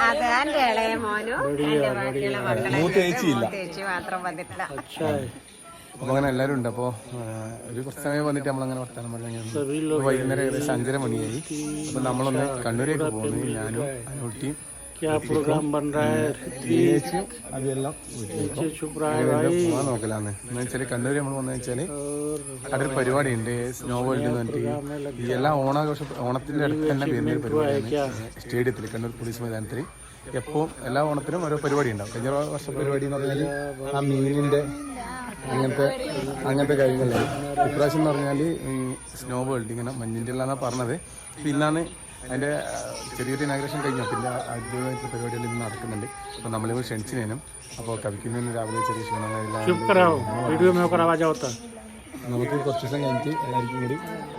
അതെന്റെ ഇളയ മോനും ചേച്ചി മാത്രം വന്നിട്ടില്ല. അപ്പൊ അങ്ങനെ എല്ലാവരും ഉണ്ട്. അപ്പോൾ ഒരു കുറച്ച് സമയം വന്നിട്ട് നമ്മളങ്ങനെ വർത്താനം പറഞ്ഞു. വൈകുന്നേരം ഏകദേശം 5:30 മണിയായി. അപ്പൊ നമ്മളൊന്ന് കണ്ണൂരേക്ക് പോകുന്നു. ഞാനും അനുട്ടിയും അതെല്ലാം പോകാൻ നോക്കലാന്ന്. എന്ന് വെച്ചാല് കണ്ണൂര് നമ്മൾ വന്നു വെച്ചാല് അവിടെ ഒരു പരിപാടി ഉണ്ട്, സ്നോ വേൾഡ് എന്ന് പറഞ്ഞിട്ട്. ഈ എല്ലാ ഓണത്തിന്റെ അടുത്ത് തന്നെ വരുന്ന ഒരു പരിപാടിയാണ് സ്റ്റേഡിയത്തിൽ, കണ്ണൂർ പോലീസ് മൈതാനത്തിൽ. എപ്പോൾ എല്ലാ ഓണത്തിനും ഓരോ പരിപാടി ഉണ്ടാവും. കഴിഞ്ഞ വർഷ പരിപാടി എന്ന് പറഞ്ഞാൽ ആ മീനിന്റെ അങ്ങനത്തെ കാര്യങ്ങളാണ്. ഇപ്രാവശ്യം എന്ന് പറഞ്ഞാൽ ഈ സ്നോ വേൾഡ് ഇങ്ങനെ മഞ്ഞിൻ്റെ എല്ലാന്നാണ് പറഞ്ഞത്. പിന്നാണ് അതിൻ്റെ ചെറിയൊരു ഇനാഗ്രേഷൻ കഴിഞ്ഞു. പിന്നെ ആദ്യമായിട്ട് പരിപാടികൾ ഇന്ന് നടക്കുന്നുണ്ട്. അപ്പോൾ നമ്മളിപ്പോൾ ക്ഷണിച്ചിനേനും. അപ്പോൾ കവിക്കുന്നതിന് രാവിലെ ചെറിയ ക്ഷണങ്ങളെല്ലാം നമുക്ക് കുറച്ച് ദിവസം കഴിഞ്ഞിട്ട് എല്ലാവർക്കും കൂടി